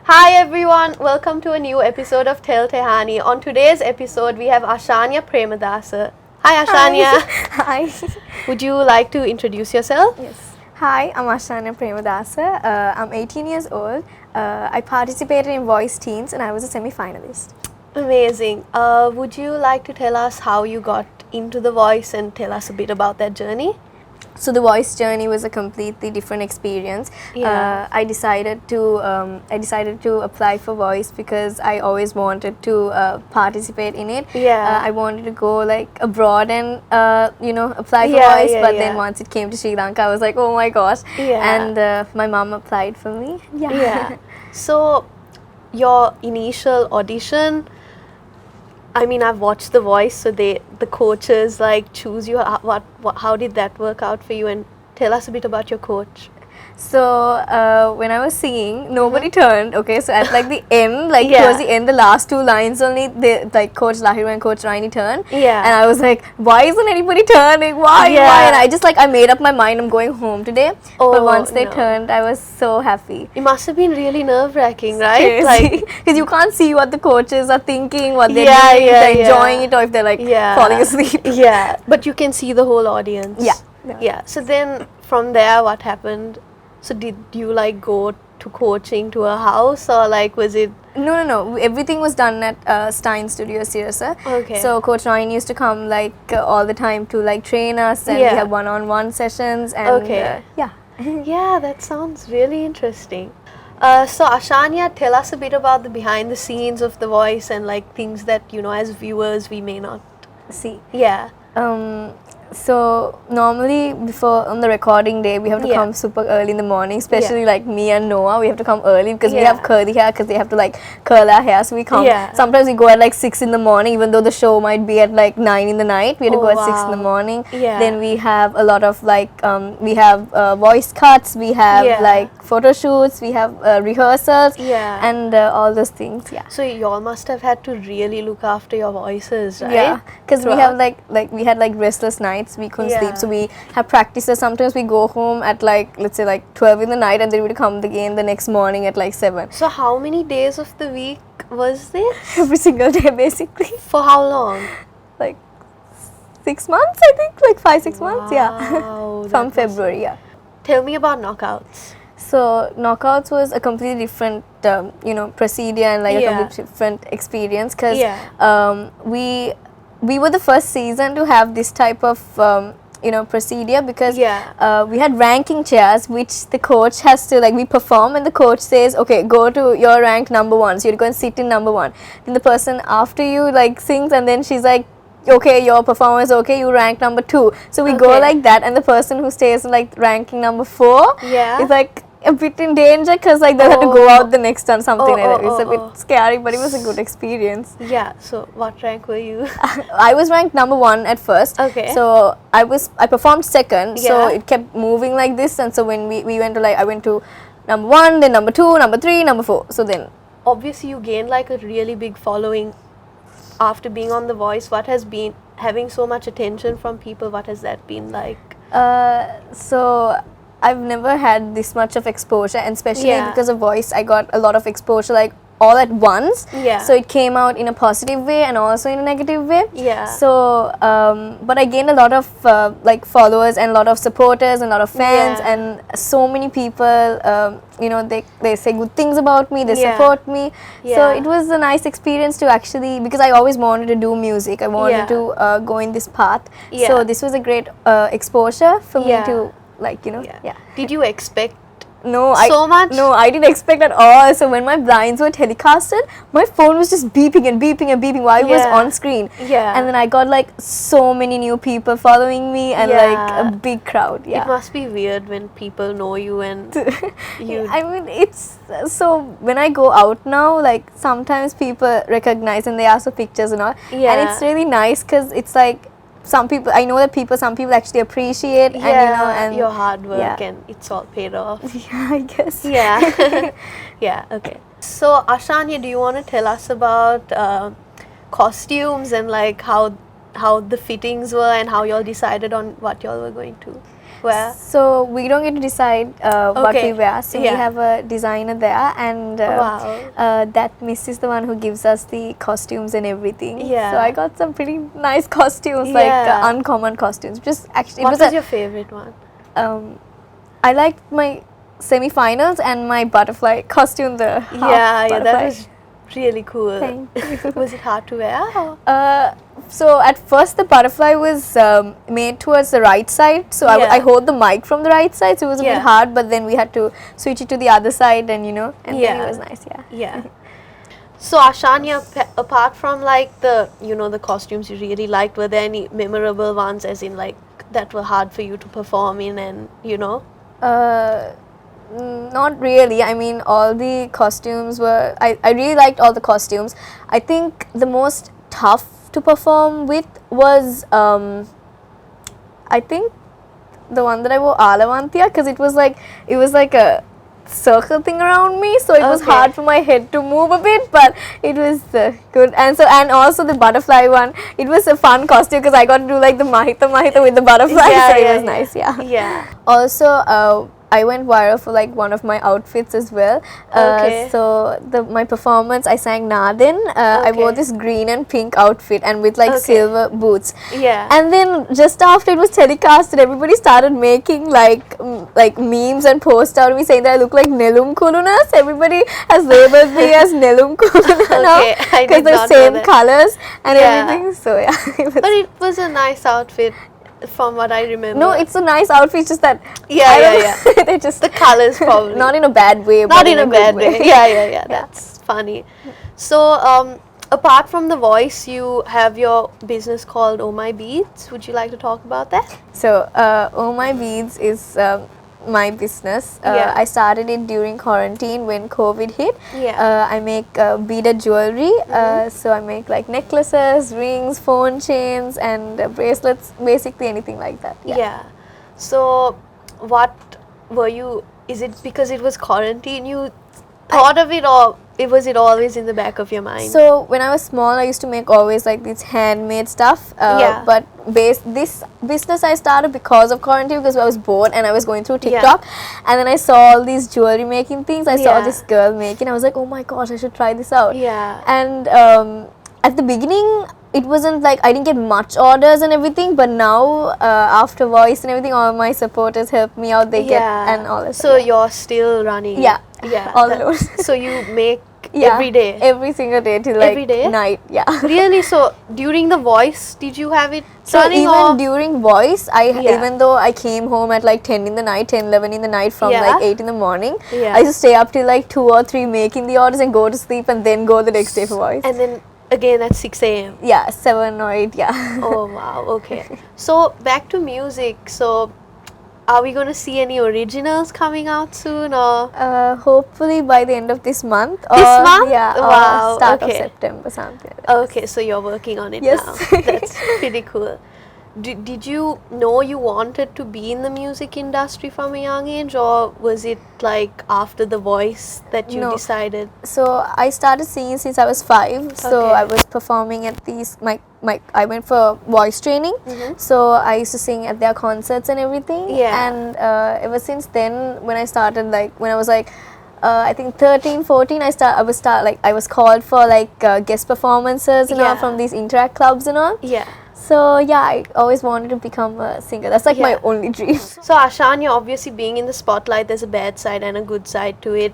Hi everyone, welcome to a new episode of Tehani. On today's episode, we have Ashanya Premadasa. Hi Ashanya. Hi. Would you like to introduce yourself? Yes. Hi, I'm Ashanya Premadasa. I'm 18 years old. I participated in Voice Teens and I was a semi-finalist. Amazing. Would you like to tell us how you got into the voice and tell us a bit about that journey? So the voice journey was a completely different experience. Yeah. I decided to apply for voice because I always wanted to participate in it. Yeah. I wanted to go like abroad and apply for Yeah, voice. yeah, But yeah. then once it came to Sri Lanka, I was like, oh my gosh. Yeah. And my mom applied for me. Yeah. So, your initial audition, I mean, I've watched The Voice, so the coaches like choose you. How did that work out for you? And tell us a bit about your coach. So when I was singing, nobody turned. Okay, so at like the end, like Yeah. towards the end, the last two lines only, they, like Coach Lahiru and Coach Raini turned. Yeah. And I was like, why isn't anybody turning? Why? Yeah. Why? And I made up my mind. I'm going home today. Oh, but once they no. turned, I was so happy. It must have been really nerve-wracking, right? Like, Because you can't see what the coaches are thinking, what they're Yeah, doing, yeah, if they're yeah. enjoying it or if they're like Yeah. falling asleep. yeah, but you can see the whole audience. Yeah. Yeah. So then, from there, what happened? So did you like go to coaching to a house, or like was it? No. Everything was done at Stein Studio, Sirasa. Okay. So Coach Ryan used to come like all the time to like train us, and Yeah. we have one-on-one sessions. And Okay. yeah. Yeah, that sounds really interesting. So Ashanya, tell us a bit about the behind the scenes of The Voice and like things that as viewers we may not. See. Yeah. So normally before on the recording day we have to Yeah. come super early in the morning, especially Yeah. like me and Noah. We have to come early because we Yeah. have curly hair because they have to like curl our hair. So we come. Yeah. Sometimes we go at like 6 in the morning, even though the show might be at like 9 in the night. We have to Oh, go at 6 in the wow. morning. Yeah. Then we have a lot of like we have voice cuts. We have Yeah. like photo shoots. We have rehearsals. Yeah. And all those things. Yeah. So y'all must have had to really look after your voices, right? Yeah, because we Throughout? have we had like restless nights. We couldn't Yeah. sleep, so we have practices. Sometimes we go home at like let's say like 12 in the night, and then we'd come again the next morning at like 7. So how many days of the week was this? Every single day, basically. For how long? Like 6 months, I think, like 5-6 months. Yeah, Wow, from that must- February. Yeah. Tell me about knockouts. So knockouts was a completely different, procedure and like a Yeah. completely different experience because Yeah. we were the first season to have this type of procedure because Yeah. we had ranking chairs which the coach has to like we perform and the coach says okay go to your rank number 1, so you're going to sit in number 1. Then the person after you like sings and then she's like okay your performance okay you rank number 2, so we go Okay. like that, and the person who stays like ranking number 4 Yeah. is like a bit in danger because like they'll have to go Oh. out the next time, something Oh, like that. oh, It's a oh, bit oh. scary, but it was a good experience. Yeah. So what rank were you? I was ranked number 1 at first. Okay. So I performed second. So Yeah. it kept moving like this, and so when we went to like I went to number 1, then number 2, number 3, number 4. So then Obviously, you gained like a really big following after being on The Voice. What has been having so much attention from people? What has that been like? so I've never had this much of exposure, and especially Yeah. because of voice, I got a lot of exposure like all at once. Yeah. So it came out in a positive way and also in a negative way. Yeah. So, but I gained a lot of like followers and a lot of supporters and a lot of fans, Yeah. and so many people. They say good things about me. They Yeah. support me. So Yeah. it was a nice experience to actually, because I always wanted to do music. I wanted Yeah. to go in this path. Yeah. So this was a great exposure for me Yeah. to like yeah. Did you expect No, so much? No, I didn't expect at all. So when my blinds were telecasted, my phone was just beeping and beeping and beeping while it was Yeah. on screen. Yeah. And then I got like so many new people following me and Yeah. like a big crowd. Yeah. It must be weird when people know you and you. I mean, it's so when I go out now, like sometimes people recognize and they ask for pictures and all. Yeah. And it's really nice because it's like some people actually appreciate and your hard work yeah. and it's all paid off. yeah, I guess. Yeah. Yeah, okay. So Ashanya, do you want to tell us about costumes and like how the fittings were and how y'all decided on what y'all were going to? wear? So we don't get to decide what Okay. we wear. So we Yeah. have a designer there, and Wow. that miss is the one who gives us the costumes and everything. Yeah. So I got some pretty nice costumes, like Yeah. uncommon costumes. Just actually, What it was was your favorite one? I liked my semi-finals and my butterfly costume. The half Yeah, that butterfly. was really cool. Thank you. Was it hard to wear? So at first the butterfly was made towards the right side, so Yeah. I hold the mic from the right side, so it was a Yeah. bit hard, but then we had to switch it to the other side, and and then Yeah. it was nice, yeah. Yeah. So Ashanya, apart from like the the costumes you really liked, were there any memorable ones, as in like that were hard for you to perform in, and Not really. I mean, all the costumes were. I really liked all the costumes. I think the most tough to perform with was I think the one that I wore Alavantia, because it was like a circle thing around me, so it was Okay. hard for my head to move a bit, but it was good. And also the butterfly one, it was a fun costume because I got to do like the mahita with the butterfly, so it was nice. Yeah. Also, I went viral for like one of my outfits as well. Okay. So my performance, I sang Nadin. I wore Okay. this green and pink outfit and with like Okay. silver boots. Yeah. And then just after it was telecasted, everybody started making like memes and posts out of me saying that I look like Nelum Kulunas. Everybody has labeled me as Nelum Kuluna now Okay, I because did the not know same that. colors and Yeah. everything. So yeah, But it was a nice outfit, from what I remember. no, it's a nice outfit. It's just that Yeah, I don't yeah, know, they just the colors probably. not in a bad way, Not but in a good bad way. Yeah. That's funny. So, apart from the voice, you have your business called Oh My Beads. Would you like to talk about that? So, Oh My Beads is my business. Yeah. I started it during quarantine when COVID hit. Yeah. I make beaded jewelry. So I make like necklaces, rings, phone chains, and bracelets. Basically anything like that. Yeah. So, what were you? Is it because it was quarantine you thought of it, or was it always in the back of your mind? So when I was small, I used to make always like this handmade stuff. Yeah. But this business I started because of quarantine, because I was bored and I was going through TikTok, and then I saw all these jewelry making things. I saw Yeah. this girl making. I was like, oh my gosh, I should try this out. Yeah. And at the beginning, it wasn't like I didn't get much orders and everything, but now after voice and everything, all my supporters help me out. They get and all that. So you're still running. Yeah. Yeah. All that- alone. So you make Yeah, every day. every single day till like Every day? night. Yeah. Really? So during the voice, did you have it So running, even or? during voice, Yeah. even though I came home at like 10 in the night, 10, 11 in the night from Yeah. like 8 in the morning, Yeah. I used to stay up till like 2 or 3 making the orders and go to sleep and then go the next day for voice. And then again at 6 a.m. Yeah, 7 or 8, yeah. Oh wow. Okay. So back to music. So are we going to see any originals coming out soon, or? Hopefully by the end of this month. This or, month? Yeah, Wow, or start okay. of September, something like that. Okay, so you're working on it Yes. now. That's pretty cool. Did you know you wanted to be in the music industry from a young age, or was it like after The Voice that you No. decided? So I started singing since I was 5. So Okay. I was performing at these I went for voice training. So I used to sing at their concerts and everything. Yeah. And ever since then, when I started when I was like I think 13, 14, I was called for like guest performances and all Yeah. from these interact clubs and all. Yeah. So yeah, I always wanted to become a singer. That's like my Yeah. only dream. So Ashanya, obviously being in the spotlight, there's a bad side and a good side to it.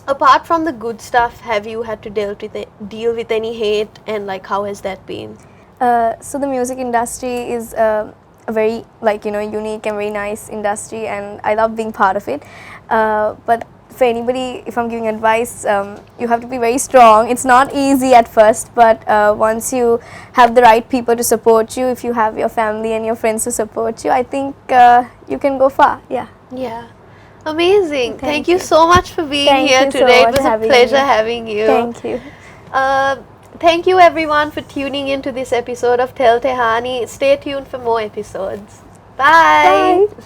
Apart from the good stuff, have you had to deal with any hate, and like how has that been? So the music industry is a very unique and very nice industry, and I love being part of it. But for anybody, if I'm giving advice, you have to be very strong. It's not easy at first, but once you have the right people to support you, if you have your family and your friends to support you, I think you can go far. Yeah. Yeah. Amazing. Thank you you. so much for being Thank here you so today. It much was for a having pleasure me. having you. Thank you. Thank you everyone for tuning in to this episode of Tell Tehani. Stay tuned for more episodes. Bye. Bye.